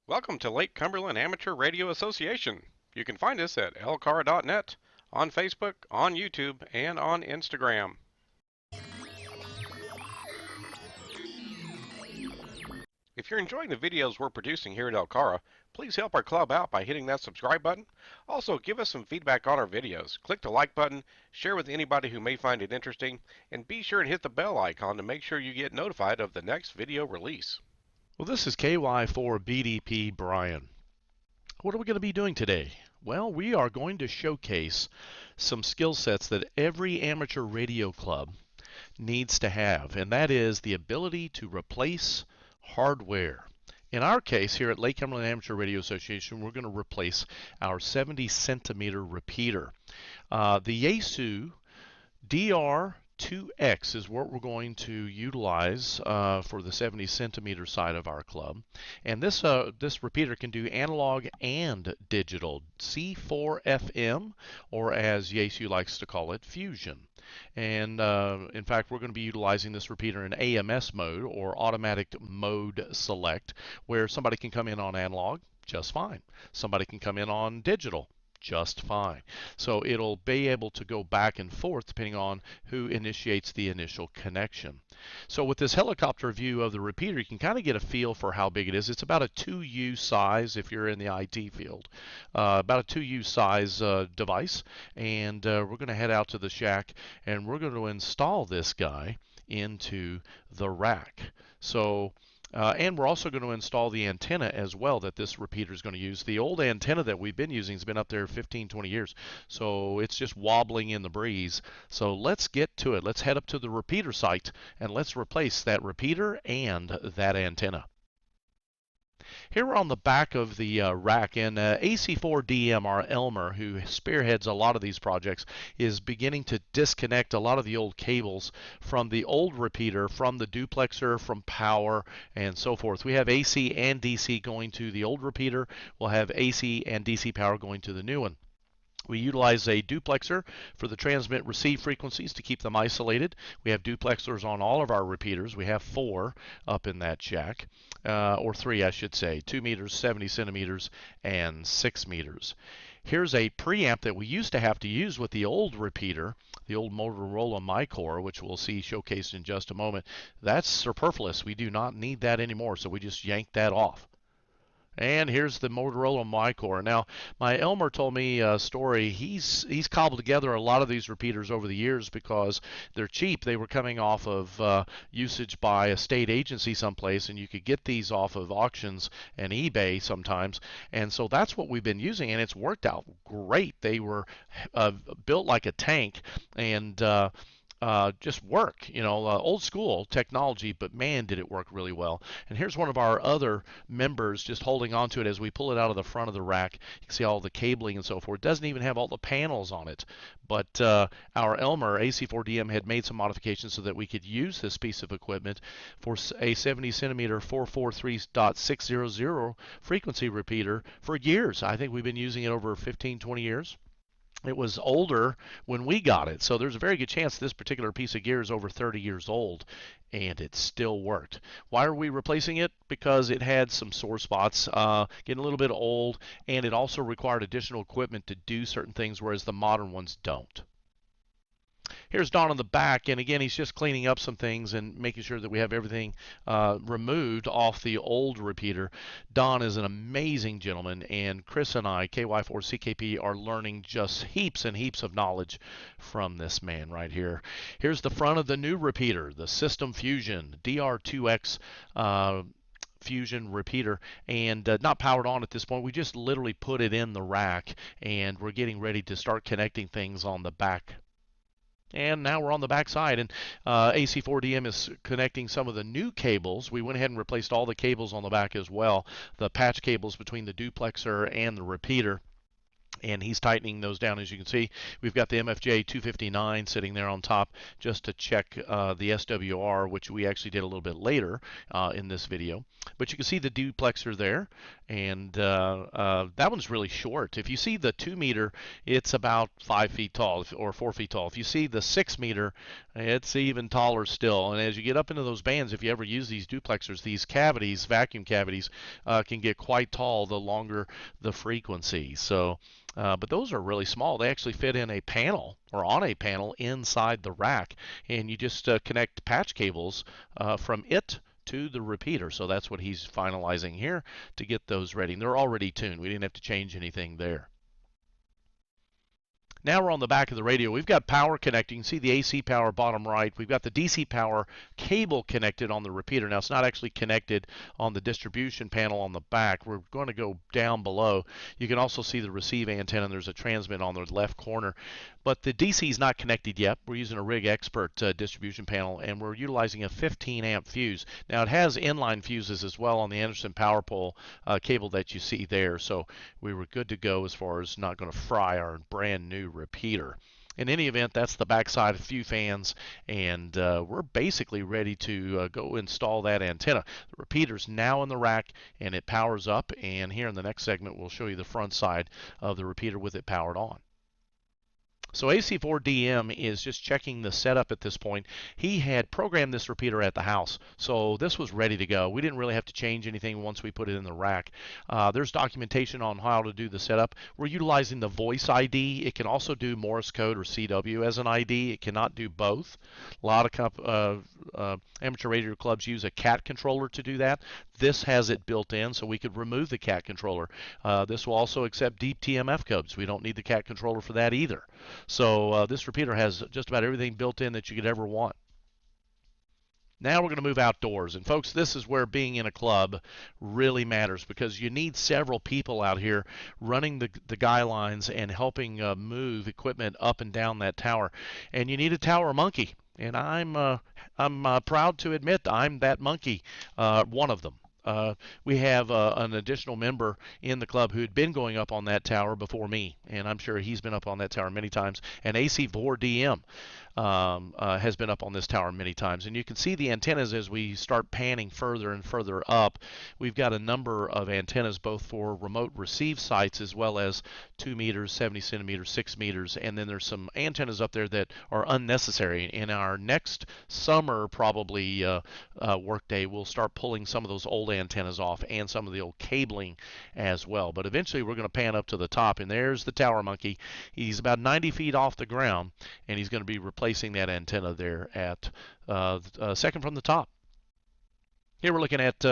Welcome to Lake Cumberland Amateur Radio Association. You can find us at LCARA.net, on Facebook, on YouTube, and on Instagram. If you're enjoying the videos we're producing here at LCARA, please help our club out by hitting that subscribe button. Also, give us some feedback on our videos. Click the like button, share with anybody who may find it interesting, and be sure and hit the bell icon to make sure you get notified of the next video release. Well, this is KY4BDP Brian. What are we going to be doing today? Well, we are going to showcase some skill sets that every amateur radio club needs to have, and that is the ability to replace hardware. In our case, here at Lake Cumberland Amateur Radio Association, we're going to replace our 70 centimeter repeater. The Yaesu DR2X is what we're going to utilize for the 70 centimeter side of our club. And this repeater can do analog and digital, C4FM, or as Yaesu likes to call it, fusion. And in fact, we're going to be utilizing this repeater in AMS mode, or automatic mode select, where somebody can come in on analog just fine. Somebody can come in on digital just fine. So it'll be able to go back and forth depending on who initiates the initial connection. So with this helicopter view of the repeater, you can kind of get a feel for how big it is. It's about a 2U size if you're in the IT field, about a 2U size device. And we're going to head out to the shack and we're going to install this guy into the rack. So and we're also going to install the antenna as well that this repeater is going to use. The old antenna that we've been using has been up there 15, 20 years, so it's just wobbling in the breeze. So let's get to it. Let's head up to the repeater site and let's replace that repeater and that antenna. Here we're on the back of the rack, and AC4DM, our Elmer, who spearheads a lot of these projects, is beginning to disconnect a lot of the old cables from the old repeater, from the duplexer, from power, and so forth. We have AC and DC going to the old repeater. We'll have AC and DC power going to the new one. We utilize a duplexer for the transmit receive frequencies to keep them isolated. We have duplexers on all of our repeaters. We have 4 up in that shack, or 3 I should say, 2 meters, 70 centimeters, and 6 meters. Here's a preamp that we used to have to use with the old repeater, the old Motorola MyCore, which we'll see showcased in just a moment. That's superfluous. We do not need that anymore, so we just yanked that off. And here's the Motorola MyCore. Now, my Elmer told me a story. He's cobbled together a lot of these repeaters over the years because they're cheap. They were coming off of usage by a state agency someplace, and you could get these off of auctions and eBay sometimes. And so that's what we've been using, and it's worked out great. They were built like a tank, and just work, old school technology, but man, did it work really well. And here's one of our other members just holding on to it as we pull it out of the front of the rack. You can see all the cabling and so forth. It doesn't even have all the panels on it. But our Elmer AC4DM had made some modifications so that we could use this piece of equipment for a 70 centimeter 443.600 frequency repeater for years. I think we've been using it over 15, 20 years. It was older when we got it, so there's a very good chance this particular piece of gear is over 30 years old, and it still worked. Why are we replacing it? Because it had some sore spots, getting a little bit old, and it also required additional equipment to do certain things, whereas the modern ones don't. Here's Don on the back, and again, he's just cleaning up some things and making sure that we have everything removed off the old repeater. Don is an amazing gentleman, and Chris and I, KY4CKP, are learning just heaps and heaps of knowledge from this man right here. Here's the front of the new repeater, the System Fusion DR2X Fusion repeater, and not powered on at this point. We just literally put it in the rack, and we're getting ready to start connecting things on the back. And now we're on the back side, and AC4DM is connecting some of the new cables. We went ahead and replaced all the cables on the back as well, the patch cables between the duplexer and the repeater. and he's tightening those down. As you can see, we've got the MFJ 259 sitting there on top just to check the SWR, which we actually did a little bit later in this video. But you can see the duplexer there, and that one's really short. If you see the 2 meter, it's about 5 feet tall or 4 feet tall. If you see the 6 meter, it's even taller still. And as you get up into those bands, if you ever use these duplexers, these cavities, vacuum cavities, can get quite tall the longer the frequency. So but those are really small. They actually fit in a panel or on a panel inside the rack, and you just connect patch cables from it to the repeater. So that's what he's finalizing here to get those ready. And they're already tuned. We didn't have to change anything there. Now we're on the back of the radio. We've got power connecting. You can see the AC power bottom right. We've got the DC power cable connected on the repeater. Now it's not actually connected on the distribution panel on the back. We're going to go down below. You can also see the receive antenna. There's a transmit on the left corner. But the DC is not connected yet. We're using a Rig Expert distribution panel, and we're utilizing a 15 amp fuse. Now it has inline fuses as well on the Anderson power pole cable that you see there. So we were good to go as far as not going to fry our brand new repeater. In any event, that's the backside, a few fans, and we're basically ready to go install that antenna. The repeater's now in the rack, and it powers up, and here in the next segment we'll show you the front side of the repeater with it powered on. So AC4DM is just checking the setup at this point. He had programmed this repeater at the house, so this was ready to go. We didn't really have to change anything once we put it in the rack. There's documentation on how to do the setup. We're utilizing the voice ID. It can also do Morse code or CW as an ID. It cannot do both. A lot of amateur radio clubs use a CAT controller to do that. This has it built in, so we could remove the CAT controller. This will also accept deep TMF codes. We don't need the CAT controller for that either. So this repeater has just about everything built in that you could ever want. Now we're going to move outdoors. And folks, this is where being in a club really matters, because you need several people out here running the guy lines and helping move equipment up and down that tower. And you need a tower monkey. And I'm proud to admit I'm that monkey, one of them. We have an additional member in the club who'd been going up on that tower before me, and I'm sure he's been up on that tower many times. And AC4DM has been up on this tower many times. And you can see the antennas as we start panning further and further up. We've got a number of antennas both for remote receive sites as well as 2 meters, 70 centimeters, 6 meters, and then there's some antennas up there that are unnecessary. In our next summer, probably workday, we'll start pulling some of those old antennas off and some of the old cabling as well. But eventually we're going to pan up to the top, and there's the tower monkey. He's about 90 feet off the ground, and he's going to be replacing that antenna there at second from the top. Here we're looking at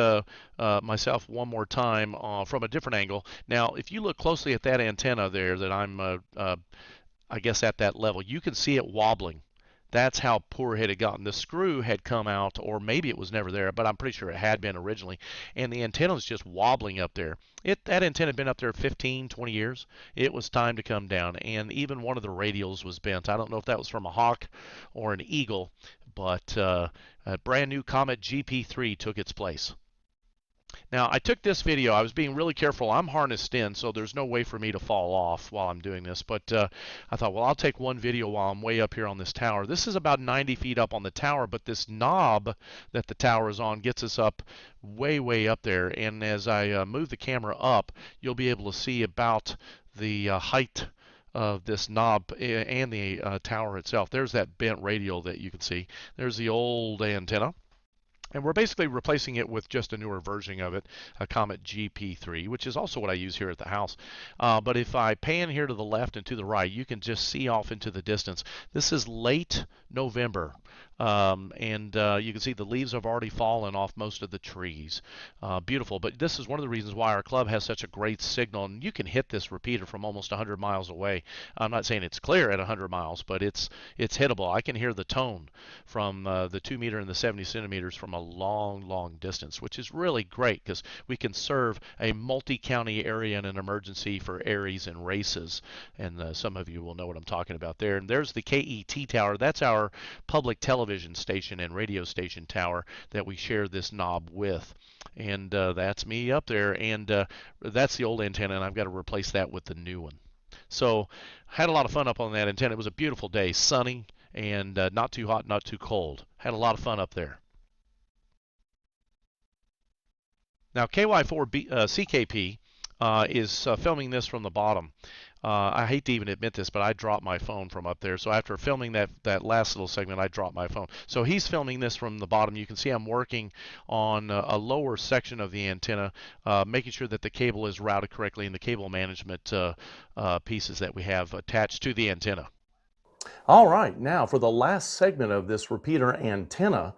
myself one more time from a different angle. Now, if you look closely at that antenna there that I'm, I guess, at that level, you can see it wobbling. That's how poor it had gotten. The screw had come out, or maybe it was never there, but I'm pretty sure it had been originally. And the antenna was just wobbling up there. That antenna had been up there 15, 20 years. It was time to come down. And even one of the radials was bent. I don't know if that was from a hawk or an eagle, but a brand new Comet GP3 took its place. Now, I took this video. I was being really careful. I'm harnessed in, so there's no way for me to fall off while I'm doing this. But I thought, well, I'll take one video while I'm way up here on this tower. This is about 90 feet up on the tower, but this knob that the tower is on gets us up way, way up there. And as I move the camera up, you'll be able to see about the height of this knob and the tower itself. There's that bent radial that you can see. There's the old antenna. And we're basically replacing it with just a newer version of it, a Comet GP3, which is also what I use here at the house. But if I pan here to the left and to the right, you can just see off into the distance. This is late November. And you can see the leaves have already fallen off most of the trees. Beautiful. But this is one of the reasons why our club has such a great signal. And you can hit this repeater from almost 100 miles away. I'm not saying it's clear at 100 miles, but it's hittable. I can hear the tone from the 2 meter and the 70 centimeters from a long, long distance, which is really great because we can serve a multi-county area in an emergency for Aries and races. And some of you will know what I'm talking about there. And there's the KET tower. That's our public television station and radio station tower that we share this knob with. And that's me up there. And that's the old antenna, and I've got to replace that with the new one. So had a lot of fun up on that antenna. It was a beautiful day, sunny, and not too hot, not too cold. Had a lot of fun up there. Now KY4CKP is filming this from the bottom. I hate to even admit this, but I dropped my phone from up there. So after filming that last little segment, I dropped my phone. So he's filming this from the bottom. You can see I'm working on a lower section of the antenna, making sure that the cable is routed correctly in the cable management pieces that we have attached to the antenna. All right, now for the last segment of this repeater antenna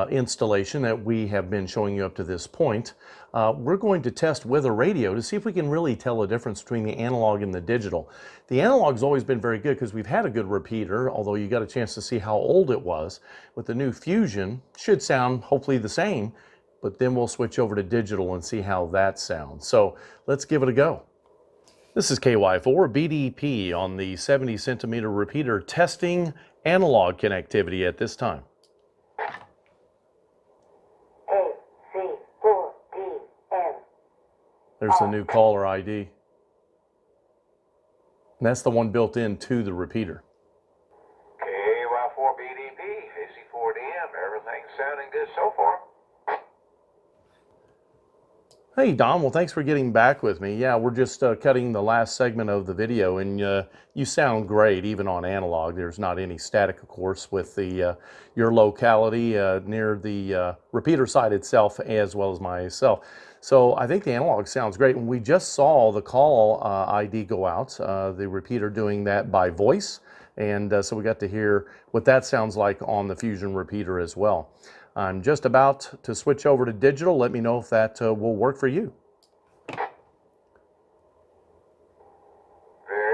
installation that we have been showing you up to this point, we're going to test with a radio to see if we can really tell the difference between the analog and the digital. The analog's always been very good because we've had a good repeater, although you got a chance to see how old it was. With the new Fusion, should sound hopefully the same, but then we'll switch over to digital and see how that sounds. So let's give it a go. This is KY4BDP on the 70 centimeter repeater testing analog connectivity at this time. KC4DM. There's the new caller ID. And that's the one built into the repeater. KY4BDP, KC4DM. Everything's sounding good so far. Hey Don, well thanks for getting back with me. Yeah, we're just cutting the last segment of the video, and you sound great even on analog. There's not any static, of course, with the your locality near the repeater side itself as well as myself. So I think the analog sounds great, and we just saw the call ID go out, the repeater doing that by voice, and so we got to hear what that sounds like on the Fusion repeater as well. I'm just about to switch over to digital. Let me know if that will work for you. Very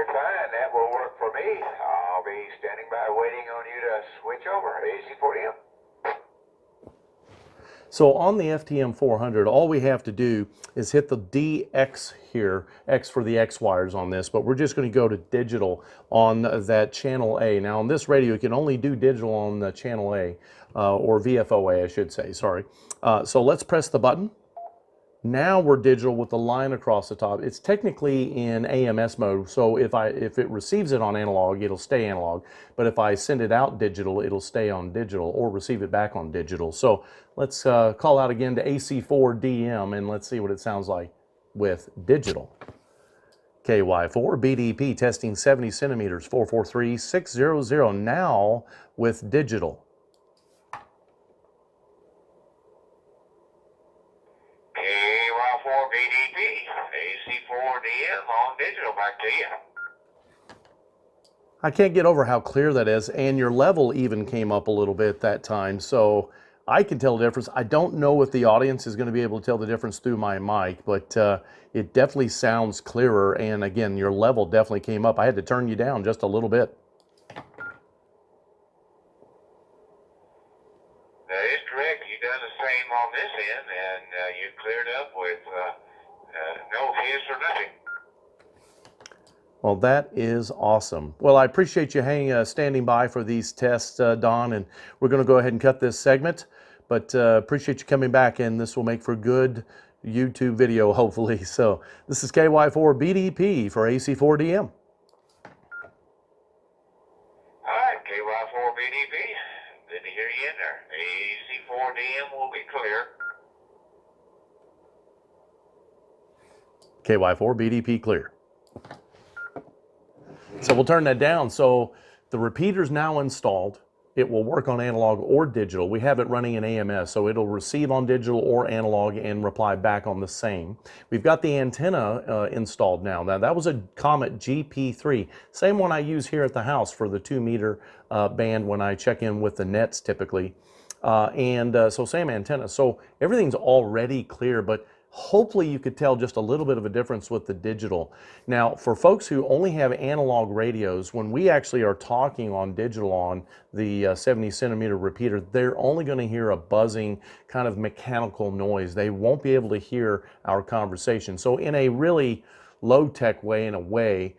fine. That will work for me. I'll be standing by waiting on you to switch over. AC4DM. So on the FTM 400, all we have to do is hit the DX here, X for the X wires on this, but we're just going to go to digital on that channel A. Now on this radio, you can only do digital on the channel A, or VFOA, I should say, sorry. So let's press the button. Now we're digital with the line across the top. It's technically in AMS mode, so if it receives it on analog, it'll stay analog. But if I send it out digital, it'll stay on digital, or receive it back on digital. So let's call out again to AC4DM, and let's see what it sounds like with digital. KY4BDP testing 70 centimeters, 443600, now with digital. KY4BDP, AC4DM on digital. Back to you. I can't get over how clear that is, and your level even came up a little bit that time, so I can tell the difference. I don't know if the audience is going to be able to tell the difference through my mic, but it definitely sounds clearer, and again, your level definitely came up. I had to turn you down just a little bit. That is correct. You've done the same on this end, and you cleared up with no hiss or nothing. Well, that is awesome. Well, I appreciate you standing by for these tests, Don, and we're going to go ahead and cut this segment, but appreciate you coming back, and this will make for good YouTube video, hopefully. So this is KY4BDP for AC4DM. All right, KY4BDP. Good to hear you in there. AC4DM will be clear. KY4BDP clear. So we'll turn that down. So the repeater's now installed. It will work on analog or digital. We have it running in AMS, so it'll receive on digital or analog and reply back on the same. We've got the antenna installed now. Now that was a Comet GP3, same one I use here at the house for the 2-meter band when I check in with the nets typically. So same antenna. So everything's already clear, but hopefully you could tell just a little bit of a difference with the digital. Now, for folks who only have analog radios, when we actually are talking on digital on the 70 centimeter repeater, they're only going to hear a buzzing kind of mechanical noise. They won't be able to hear our conversation. So in a really low-tech way, in a way,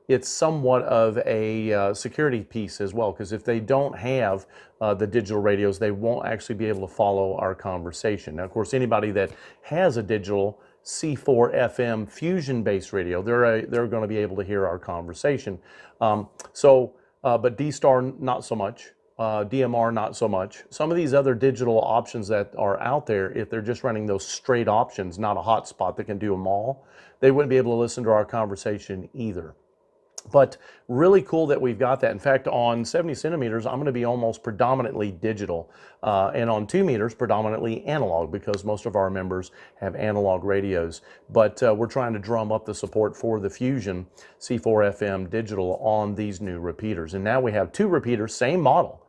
it's somewhat of a security piece as well, because if they don't have the digital radios, they won't actually be able to follow our conversation. Now, of course, anybody that has a digital C4FM fusion-based radio. They're going to be able to hear our conversation. But D-Star not so much. DMR not so much. Some of these other digital options that are out there, if they're just running those straight options, not a hotspot that can do them all, they wouldn't be able to listen to our conversation either. But really cool that we've got that. In fact, on 70 centimeters, I'm going to be almost predominantly digital. And on 2 meters, predominantly analog, because most of our members have analog radios. But we're trying to drum up the support for the Fusion C4FM digital on these new repeaters. And now we have 2 repeaters, same model.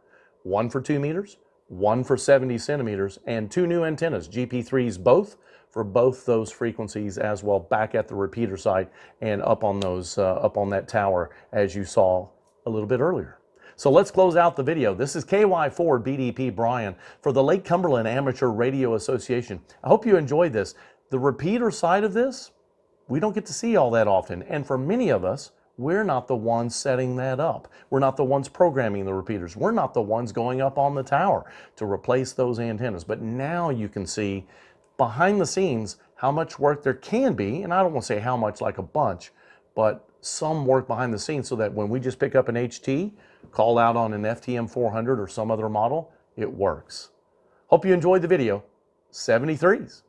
One for 2 meters, one for 70 centimeters, and 2 new antennas, GP3s both, for both those frequencies as well, back at the repeater site and up on those up on that tower as you saw a little bit earlier. So let's close out the video. This is KY4BDP Brian for the Lake Cumberland Amateur Radio Association. I hope you enjoyed this. The repeater side of this, we don't get to see all that often, and for many of us, we're not the ones setting that up. We're not the ones programming the repeaters. We're not the ones going up on the tower to replace those antennas. But now you can see behind the scenes how much work there can be, and I don't want to say how much like a bunch, but some work behind the scenes so that when we just pick up an HT, call out on an FTM 400 or some other model, it works. Hope you enjoyed the video. 73s.